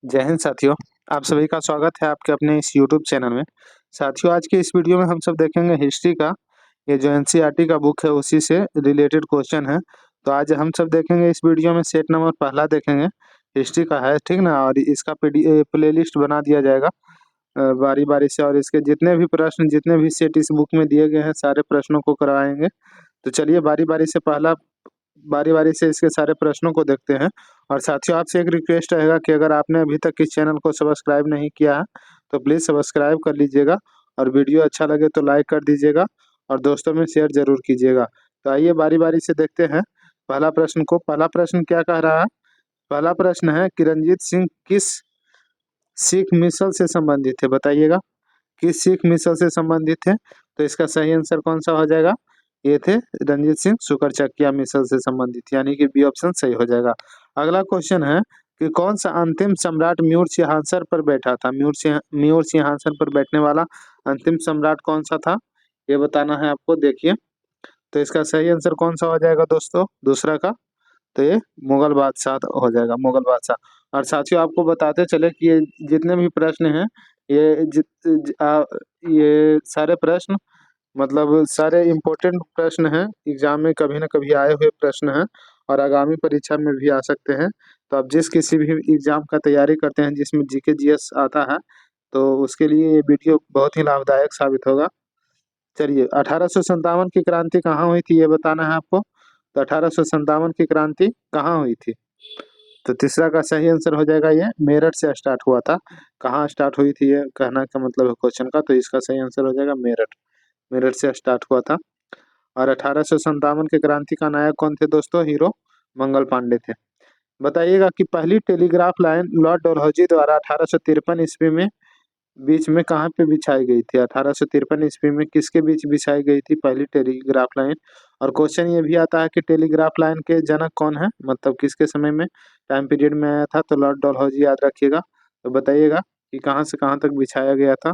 जय हिंद साथियों। आप सभी का स्वागत है आपके अपने इस यूट्यूब चैनल में। साथियों, आज के इस वीडियो में हम सब देखेंगे हिस्ट्री का। ये जो एनसीईआरटी का बुक है उसी से रिलेटेड क्वेश्चन है। तो आज हम सब देखेंगे इस वीडियो में सेट नंबर पहला देखेंगे, हिस्ट्री का है, ठीक ना। और इसका प्लेलिस्ट बना दिया जाएगा बारी बारी से, और इसके जितने भी प्रश्न, जितने भी सेट इस बुक में दिए गए हैं, सारे प्रश्नों को करवाएंगे। तो चलिए बारी बारी से इसके सारे प्रश्नों को देखते हैं। और साथियों, आपसे एक रिक्वेस्ट रहेगा कि अगर आपने अभी तक इस चैनल को सब्सक्राइब नहीं किया है तो प्लीज़ सब्सक्राइब कर लीजिएगा, और वीडियो अच्छा लगे तो लाइक कर दीजिएगा और दोस्तों में शेयर जरूर कीजिएगा। तो आइए बारी बारी से देखते हैं पहला प्रश्न को। पहला प्रश्न क्या कह रहा है? पहला प्रश्न है कि रंजीत सिंह किस सिख मिसल से संबंधित है, बताइएगा। किस सिख मिसल से संबंधित है? तो इसका सही आंसर कौन सा हो जाएगा? ये थे रंजीत सिंह शुक्र मिसल से संबंधित, यानी कि बी ऑप्शन सही हो जाएगा। अगला क्वेश्चन है कि कौन सा अंतिम सम्राट म्यूर सिंहासन पर बैठा था? म्यूर सिंहासन पर बैठने वाला अंतिम सम्राट कौन सा था, ये बताना है आपको। देखिए, तो इसका सही आंसर कौन सा हो जाएगा दोस्तों, दूसरा का? तो ये मुगल बादशाह हो जाएगा, मुगल बादशाह। और साथियों, आपको बताते चले कि ये जितने भी प्रश्न हैं, ये ये सारे प्रश्न, मतलब सारे इम्पोर्टेंट प्रश्न हैं, एग्जाम में कभी ना कभी आए हुए प्रश्न हैं और आगामी परीक्षा में भी आ सकते हैं। तो आप जिस किसी भी एग्जाम का तैयारी करते हैं जिसमें जीके जीएस आता है, तो उसके लिए ये वीडियो बहुत ही लाभदायक साबित होगा। चलिए, 1857 की क्रांति कहाँ हुई थी, ये बताना है आपको। तो 1857 की क्रांति कहाँ हुई थी? तो तीसरा का सही आंसर हो जाएगा, ये मेरठ से स्टार्ट हुआ था। कहाँ स्टार्ट हुई थी, ये कहना का मतलब है क्वेश्चन का। तो इसका सही आंसर हो जाएगा मेरठ। मेरठ से स्टार्ट हुआ था। और 1857 के क्रांति का नायक कौन थे दोस्तों? हीरो मंगल पांडे थे। बताइएगा कि पहली टेलीग्राफ लाइन लॉर्ड डलहौजी द्वारा 1853 ईस्वी में बीच में कहाँ पे बिछाई गई थी? 1853 ईस्वी में किसके बीच बिछाई गई थी पहली टेलीग्राफ लाइन? और क्वेश्चन ये भी आता है कि टेलीग्राफ लाइन के जनक कौन है, मतलब किसके समय में, टाइम पीरियड में आया था? तो लॉर्ड डलहौजी, याद रखिएगा। तो बताइएगा कि कहाँ से कहाँ तक बिछाया गया था।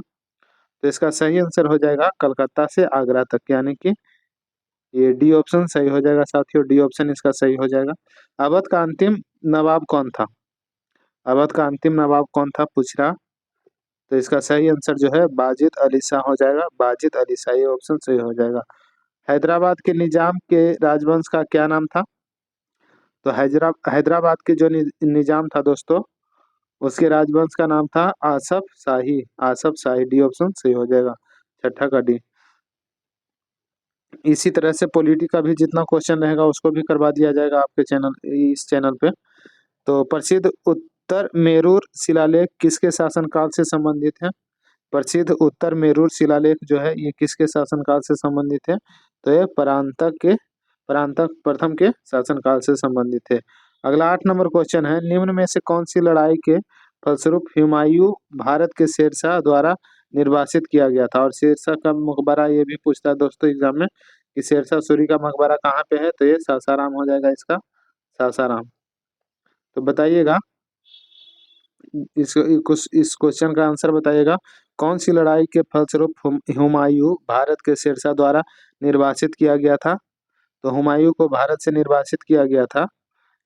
तो इसका सही आंसर हो जाएगा कलकत्ता से आगरा तक, यानी कि ये डी ऑप्शन सही हो जाएगा साथियों। डी ऑप्शन इसका सही हो जाएगा। अवध का अंतिम नवाब कौन था? अवध का अंतिम नवाब कौन था, पूछ रहा। तो इसका सही आंसर जो है बाजिद अली शाह हो जाएगा। बाजिद अली शाह, ये ऑप्शन सही हो जाएगा। हैदराबाद के निजाम के राजवंश का क्या नाम था? तो हैदराबाद के जो निजाम था दोस्तों, उसके राजवंश का नाम था आसफ शाही। आसफ शाही, डी ऑप्शन सही हो जाएगा, छठा का डी। इसी तरह से पॉलिटी का भी जितना क्वेश्चन रहेगा उसको भी करवा दिया जाएगा आपके इस चैनल पे। तो प्रसिद्ध उत्तर मेरूर शिलालेख किसके शासनकाल से संबंधित है? प्रसिद्ध उत्तर मेरूर शिलालेख जो है ये किसके शासनकाल से संबंधित है? तो ये परांतक प्रथम के शासनकाल से संबंधित है। अगला 8 नंबर क्वेश्चन है, निम्न में से कौन सी लड़ाई के फलस्वरूप हुमायूं भारत के शेरशाह द्वारा निर्वासित किया गया था? और शेरशाह का मकबरा ये भी पूछता है दोस्तों एग्जाम में कि शेरशाह सूरी का मकबरा कहाँ पे है? तो ये सासाराम हो जाएगा इसका, सासाराम। तो बताइएगा, इस क्वेश्चन का आंसर बताइएगा। कौन सी लड़ाई के फलस्वरूप हुमायूं भारत के शेरशाह द्वारा निर्वासित किया गया था? तो हुमायूं को भारत से निर्वासित किया गया था,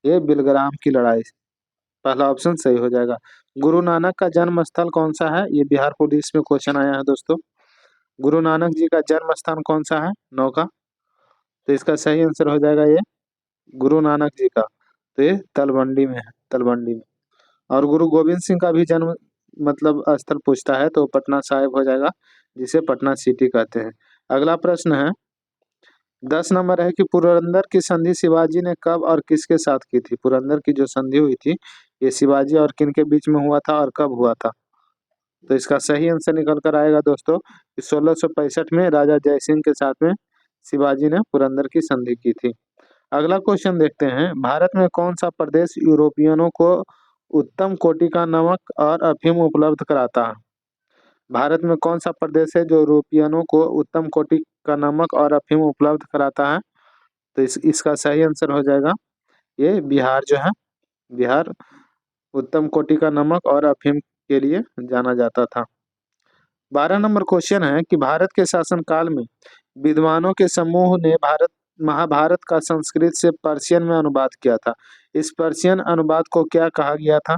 ये बिलग्राम की लड़ाई। पहला ऑप्शन सही हो जाएगा। गुरु नानक का जन्म स्थल कौन सा है? ये बिहार पुलिस में क्वेश्चन आया है दोस्तों। गुरु नानक जी का जन्म स्थान कौन सा है, नौका? तो इसका सही आंसर हो जाएगा ये गुरु नानक जी का, तो ये तलवंडी में है, तलवंडी में। और गुरु गोविंद सिंह का भी जन्म मतलब स्थल पूछता है तो पटना साहिब हो जाएगा, जिसे पटना सिटी कहते हैं। अगला प्रश्न है 10 नंबर है कि पुरंदर की संधि शिवाजी ने कब और किसके साथ की थी? पुरंदर की जो संधि हुई थी ये शिवाजी और किन के बीच में हुआ था और कब हुआ था? तो इसका सही आंसर निकल कर आएगा दोस्तों कि 1665 में राजा जयसिंह के साथ में शिवाजी ने पुरंदर की संधि की थी। अगला क्वेश्चन देखते हैं, भारत में कौन सा प्रदेश यूरोपियनों को उत्तम कोटि का नमक और अफीम उपलब्ध कराता है? भारत में कौन सा प्रदेश है जो यूरोपियनों को उत्तम कोटि का नमक और अफीम उपलब्ध कराता है? तो इसका सही आंसर हो जाएगा ये बिहार जो है, बिहार उत्तम कोटि का नमक और अफीम के लिए जाना जाता था। 12 नंबर क्वेश्चन है कि भारत के शासनकाल में विद्वानों के समूह ने भारत महाभारत का संस्कृत से पर्शियन में अनुवाद किया था। इस पर्शियन अनुवाद को क्या कहा गया था?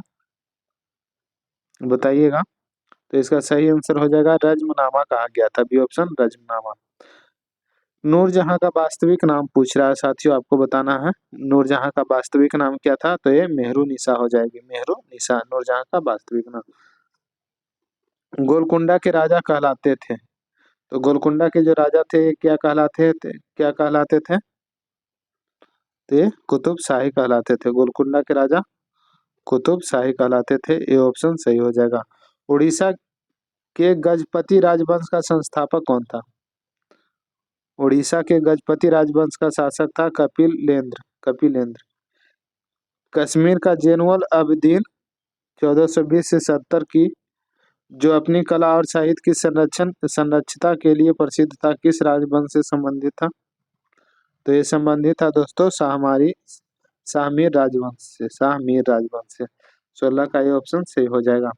बताइएगा। तो इसका सही आंसर हो जाएगा रज्मनामा कहा गया था, बी ऑप्शन रज्मनामा। नूरजहां का वास्तविक नाम पूछ रहा है साथियों, आपको बताना है नूरजहां का वास्तविक नाम क्या था। तो ये मेहरुनिसा हो जाएगी, मेहरुनिसा नूरजहां का वास्तविक नाम। गोलकुंडा के राजा कहलाते थे, तो गोलकुंडा के जो राजा थे ये क्या कहलाते थे? तो ये कुतुब शाही कहलाते थे। गोलकुंडा के राजा कुतुब शाही कहलाते थे, ये ऑप्शन सही हो जाएगा। उड़ीसा के गजपति राजवंश का संस्थापक कौन था? उड़ीसा के गजपति राजवंश का शासक था कपिलेंद्र। कश्मीर का जैनुल आबिदीन 1420 से 70 की, जो अपनी कला और साहित्य की संरक्षता के लिए प्रसिद्ध था, किस राजवंश से संबंधित था? तो ये संबंधित था दोस्तों शाहमीर राजवंश से। 16 का ये ऑप्शन सही हो जाएगा।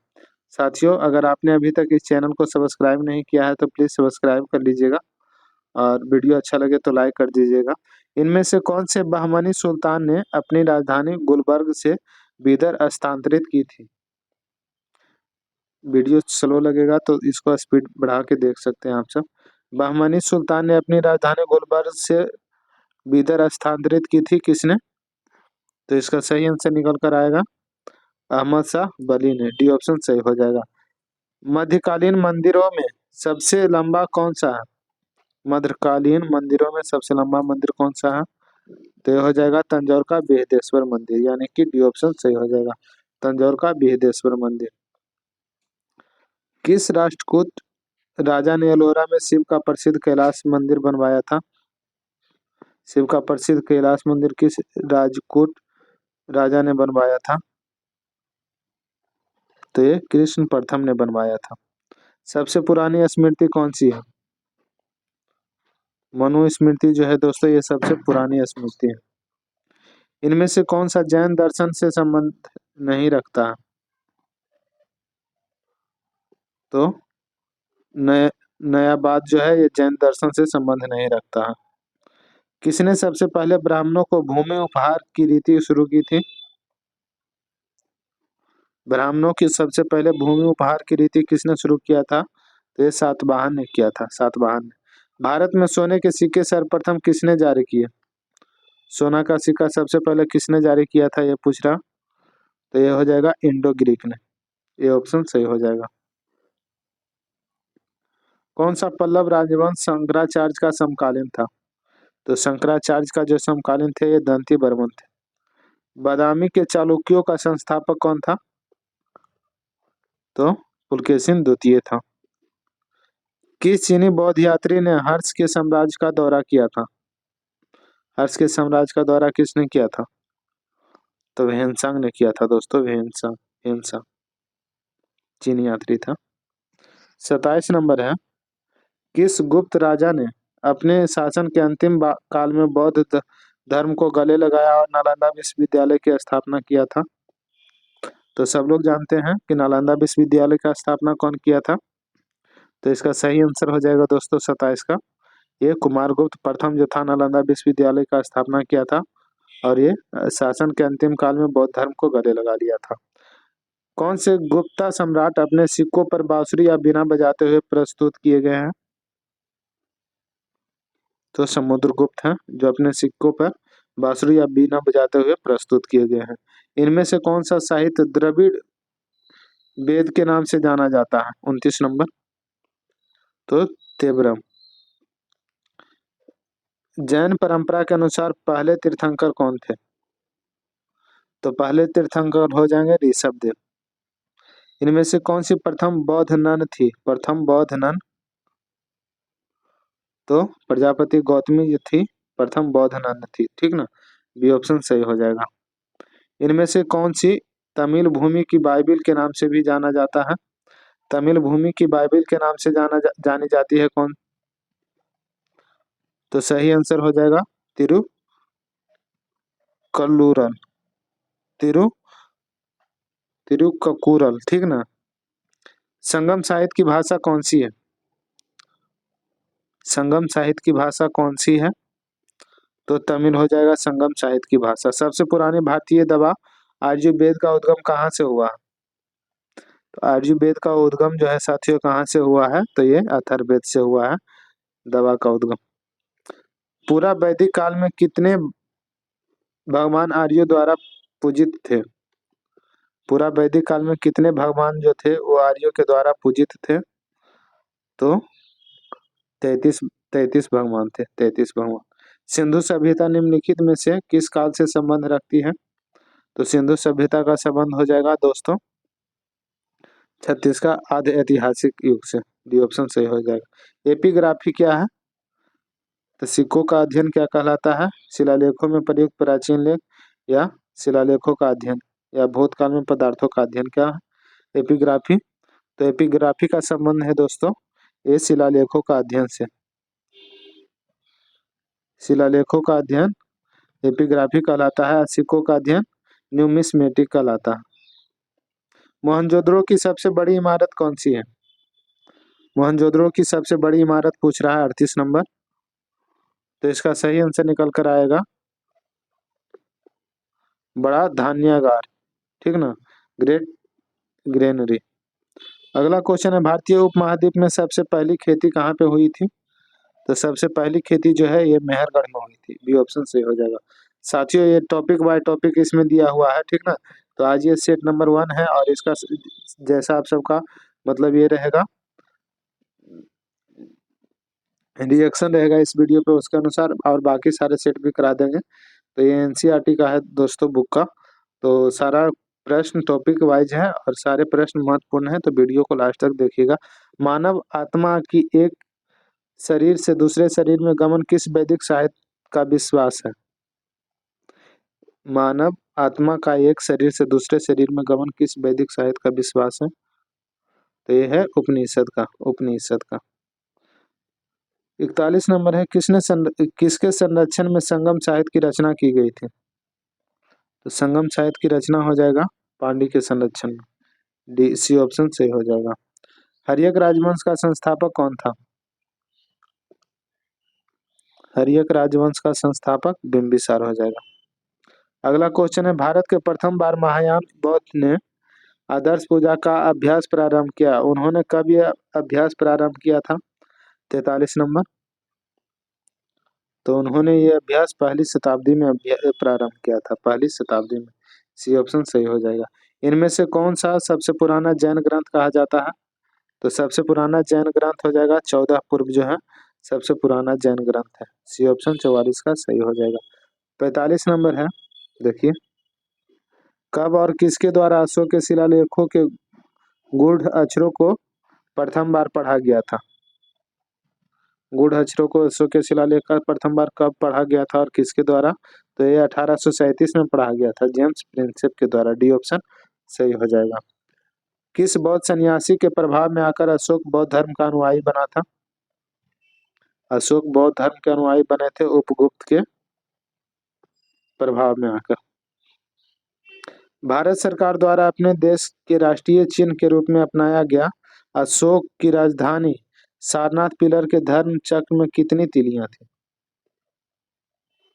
साथियों, अगर आपने अभी तक इस चैनल को सब्सक्राइब नहीं किया है तो प्लीज सब्सक्राइब कर लीजिएगा, और वीडियो अच्छा लगे तो लाइक कर दीजिएगा। इनमें से कौन से बहमनी सुल्तान ने अपनी राजधानी गुलबर्ग से बीदर स्थानांतरित की थी? वीडियो स्लो लगेगा तो इसको स्पीड बढ़ा के देख सकते हैं आप सब। बहमनी सुल्तान ने अपनी राजधानी गुलबर्ग से बीदर स्थानांतरित की थी, किसने? तो इसका सही आंसर निकल कर आएगा अहमद शाह वली ने, डी ऑप्शन सही हो जाएगा। मध्यकालीन मंदिरों में सबसे लंबा कौन सा है? मध्यकालीन मंदिरों में सबसे लंबा मंदिर कौन सा है? तो यह हो जाएगा तंजौर का बृहदेश्वर मंदिर, यानी कि डी ऑप्शन सही हो जाएगा, तंजौर का बृहदेश्वर मंदिर। किस राष्ट्रकूट राजा ने एलोरा में शिव का प्रसिद्ध कैलाश मंदिर बनवाया था? शिव का प्रसिद्ध कैलाश मंदिर किस राजकूट राजा ने बनवाया था? तो ये कृष्ण प्रथम ने बनवाया था। सबसे पुरानी स्मृति कौन सी है? मनु स्मृति जो है दोस्तों, ये सबसे पुरानी स्मृति है। इनमें से कौन सा जैन दर्शन से संबंध नहीं रखता? तो नया बात जो है ये जैन दर्शन से संबंध नहीं रखता है। किसने सबसे पहले ब्राह्मणों को भूमि उपहार की रीति शुरू की थी? ब्राह्मणों की सबसे पहले भूमि उपहार की रीति किसने शुरू किया था? तो ये सातवाहन ने किया था, सातवाहन ने। भारत में सोने के सिक्के सर्वप्रथम किसने जारी किए? सोना का सिक्का सबसे पहले किसने जारी किया था, ये पूछ रहा। तो ये हो जाएगा इंडो ग्रीक ने, ये ऑप्शन सही हो जाएगा। कौन सा पल्लव राजवंश शंकराचार्य का समकालीन था? तो शंकराचार्य का जो समकालीन थे ये दंती बर्मन थे। बादामी के चालुक्यों का संस्थापक कौन था? तो पुलकेशिन द्वितीय था। किस चीनी बौद्ध यात्री ने हर्ष के साम्राज्य का दौरा किया था? हर्ष के साम्राज्य का दौरा किसने किया था? तो वेहनसांग ने किया था दोस्तों, वेहनसांग चीनी यात्री था। 27 नंबर है, किस गुप्त राजा ने अपने शासन के अंतिम काल में बौद्ध धर्म को गले लगाया और नालंदा विश्वविद्यालय की स्थापना किया था? तो सब लोग जानते हैं कि नालंदा विश्वविद्यालय का स्थापना कौन किया था। तो इसका सही आंसर हो जाएगा दोस्तों 27 का, ये कुमारगुप्त प्रथम जो था नालंदा विश्वविद्यालय का स्थापना किया था, और ये शासन के अंतिम काल में बौद्ध धर्म को गले लगा लिया था। कौन से गुप्ता सम्राट अपने सिक्कों पर बांसुरी या बीना बजाते हुए प्रस्तुत किए गए हैं? तो समुद्रगुप्त हैं, जो अपने सिक्कों पर बांसुरी या बीना बजाते हुए प्रस्तुत किए गए हैं। इनमें से कौन सा साहित्य द्रविड़ वेद के नाम से जाना जाता है? 29 नंबर, तो तेवरम। जैन परंपरा के अनुसार पहले तीर्थंकर कौन थे? तो पहले तीर्थंकर हो जाएंगे ऋषभदेव। इनमें से कौन सी प्रथम बौद्ध नन थी? प्रथम बौद्ध नन, तो प्रजापति गौतमी जो थी प्रथम बौद्ध नन थी, ठीक ना, बी ऑप्शन सही हो जाएगा। इनमें से कौन सी तमिल भूमि की बाइबिल के नाम से भी जाना जाता है? तमिल भूमि की बाइबिल के नाम से जानी जाती है कौन? तो सही आंसर हो जाएगा तिरुकल्लूरल, तिरु तिरुक्कुरल, ठीक ना। संगम साहित्य की भाषा कौन सी है? संगम साहित्य की भाषा कौन सी है? तो तमिल हो जाएगा संगम साहित्य की भाषा। सबसे पुरानी भारतीय दवा आयुर्वेद का उद्गम कहाँ से हुआ? तो आयुर्वेद का उद्गम जो है साथियों कहाँ से हुआ है, तो ये अथर्ववेद से हुआ है दवा का उद्गम। पूरा वैदिक काल में कितने भगवान आर्यों द्वारा पूजित थे? पूरा वैदिक काल में कितने भगवान जो थे वो आर्यों के द्वारा पूजित थे? तो 33 33 भगवान थे, 33 भगवान। सिंधु सभ्यता निम्नलिखित में से किस काल से संबंध रखती है? तो सिंधु सभ्यता का संबंध हो जाएगा दोस्तों 36 का आधे ऐतिहासिक युग से। डी ऑप्शन सही हो जाएगा। एपिग्राफी क्या है? तो सिक्कों का अध्ययन क्या कहलाता है? शिलालेखों में प्रयुक्त प्राचीन लेख या शिलालेखों का अध्ययन या भूतकाल में पदार्थों का अध्ययन क्या है एपिग्राफी? तो एपिग्राफी का संबंध है दोस्तों ये शिलालेखों का अध्ययन से। शिलालेखों का अध्ययन एपिग्राफी कहलाता है, सिक्कों का अध्ययन न्यूमिस्मेटिक कहलाता है। मोहनजोदड़ो की सबसे बड़ी इमारत कौन सी है? मोहनजोदड़ो की सबसे बड़ी इमारत पूछ रहा है 38 नंबर। तो इसका सही आंसर निकल कर आएगा बड़ा धान्यागार, ठीक ना, ग्रेट ग्रेनरी। अगला क्वेश्चन है भारतीय उपमहाद्वीप में सबसे पहली खेती कहाँ पे हुई थी? तो सबसे पहली खेती जो है ये मेहरगढ़ में हुई थी। बी ऑप्शन सही हो जाएगा। साथियों ये टॉपिक बाय टॉपिक इसमें दिया हुआ है, ठीक ना। तो आज ये सेट नंबर 1 है और इसका जैसा आप सबका मतलब ये रहेगा रिएक्शन रहेगा इस वीडियो पे उसके अनुसार, और बाकी सारे सेट भी करा देंगे। तो ये एनसीईआरटी का है दोस्तों बुक का। तो सारा प्रश्न टॉपिक वाइज है और सारे प्रश्न महत्वपूर्ण है, तो वीडियो को लास्ट तक देखिएगा। मानव आत्मा की एक शरीर से दूसरे शरीर में गमन किस वैदिक साहित्य का विश्वास है? मानव आत्मा का एक शरीर से दूसरे शरीर में गमन किस वैदिक साहित्य का विश्वास है? तो ये है उपनिषद का, उपनिषद का। 41 नंबर है किसके संरक्षण में संगम साहित्य की रचना की गई थी? तो संगम साहित्य की रचना हो जाएगा पांडी के संरक्षण में। डी सी ऑप्शन सही हो जाएगा। हर्यक राजवंश का संस्थापक कौन था? हर्यक राजवंश का संस्थापक बिंबिसार हो जाएगा। अगला क्वेश्चन है भारत के प्रथम बार महायान बौद्ध ने आदर्श पूजा का अभ्यास प्रारंभ किया, उन्होंने कब यह अभ्यास प्रारंभ किया था? 43 नंबर। तो उन्होंने ये अभ्यास पहली शताब्दी में प्रारंभ किया था, पहली शताब्दी में। सी ऑप्शन सही हो जाएगा। इनमें से कौन सा सबसे पुराना जैन ग्रंथ कहा जाता है? तो सबसे पुराना जैन ग्रंथ हो जाएगा 14 पूर्व जो है सबसे पुराना जैन ग्रंथ है। सी ऑप्शन 44 का सही हो जाएगा। 45 नंबर है, देखिए कब और किसके द्वारा अशोक के शिलालेखों के गूढ़ अक्षरों को प्रथम बार पढ़ा गया था? गूढ़ अक्षरों को अशोक के शिलालेख का प्रथम बार कब पढ़ा गया था और किसके द्वारा? तो ये 1837 में पढ़ा गया था जेम्स प्रिंसेप के द्वारा। डी ऑप्शन सही हो जाएगा। किस बौद्ध सन्यासी के प्रभाव में आकर अशोक बौद्ध धर्म का अनुयायी बना था? अशोक बौद्ध धर्म के अनुयायी बने थे उपगुप्त के प्रभाव में आकर। भारत सरकार द्वारा अपने देश के राष्ट्रीय चिन्ह के रूप में अपनाया गया अशोक की राजधानी सारनाथ पिलर के धर्म चक्र में कितनी तीलियां थी?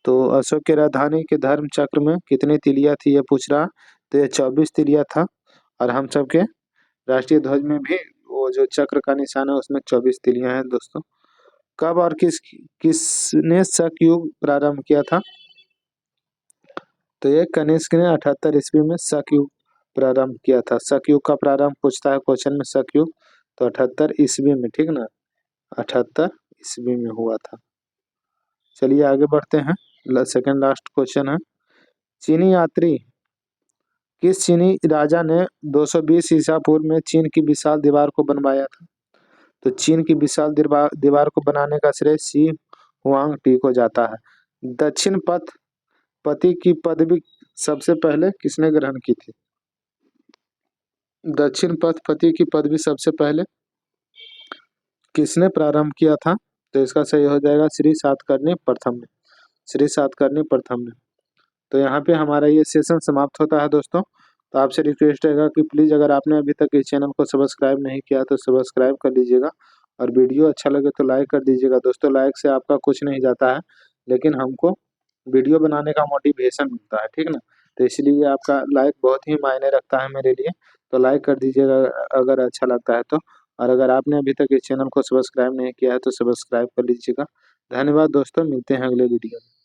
तो अशोक की राजधानी के धर्म चक्र में कितनी तीलियां थी ये पूछ रहा। तो ये 24 तीलियां था और हम सबके राष्ट्रीय ध्वज में भी वो जो चक्र का निशान है उसमें 24 तीलियां हैं दोस्तों। कब और किसने शक युग प्रारंभ किया था? तो ये कनिष्क ने 78 ईस्वी में शक युग प्रारंभ किया था। शक युग का प्रारंभ पूछता है क्वेश्चन में, शक युग तो 78 ईस्वी में, ठीक ना, 78 ईस्वी में हुआ था। चलिए आगे बढ़ते हैं। सेकंड लास्ट क्वेश्चन है चीनी यात्री किस चीनी राजा ने 220 ईसा पूर्व में चीन की विशाल दीवार को बनवाया था? तो चीन की विशाल दीवार को बनाने का श्रेय शी हुआंग टी को जाता है। दक्षिण पथ पति की पदवी सबसे पहले किसने ग्रहण की थी? दक्षिण पथ पति की पदवी सबसे पहले किसने प्रारंभ किया था? तो इसका सही हो जाएगा श्री सातकर्णी प्रथम ने, श्री सातकर्णी प्रथम ने। तो यहाँ पे हमारा ये सेशन समाप्त होता है दोस्तों। तो आपसे रिक्वेस्ट रहेगा कि प्लीज़ अगर आपने अभी तक इस चैनल को सब्सक्राइब नहीं किया तो सब्सक्राइब कर लीजिएगा और वीडियो अच्छा लगे तो लाइक कर दीजिएगा दोस्तों। लाइक से आपका कुछ नहीं जाता है लेकिन हमको वीडियो बनाने का मोटिवेशन मिलता है, ठीक ना। तो इसलिए आपका लाइक बहुत ही मायने रखता है मेरे लिए। तो लाइक कर दीजिएगा अगर अच्छा लगता है तो। और अगर आपने अभी तक इस चैनल को सब्सक्राइब नहीं किया है तो सब्सक्राइब कर लीजिएगा। धन्यवाद दोस्तों, मिलते हैं अगले वीडियो में।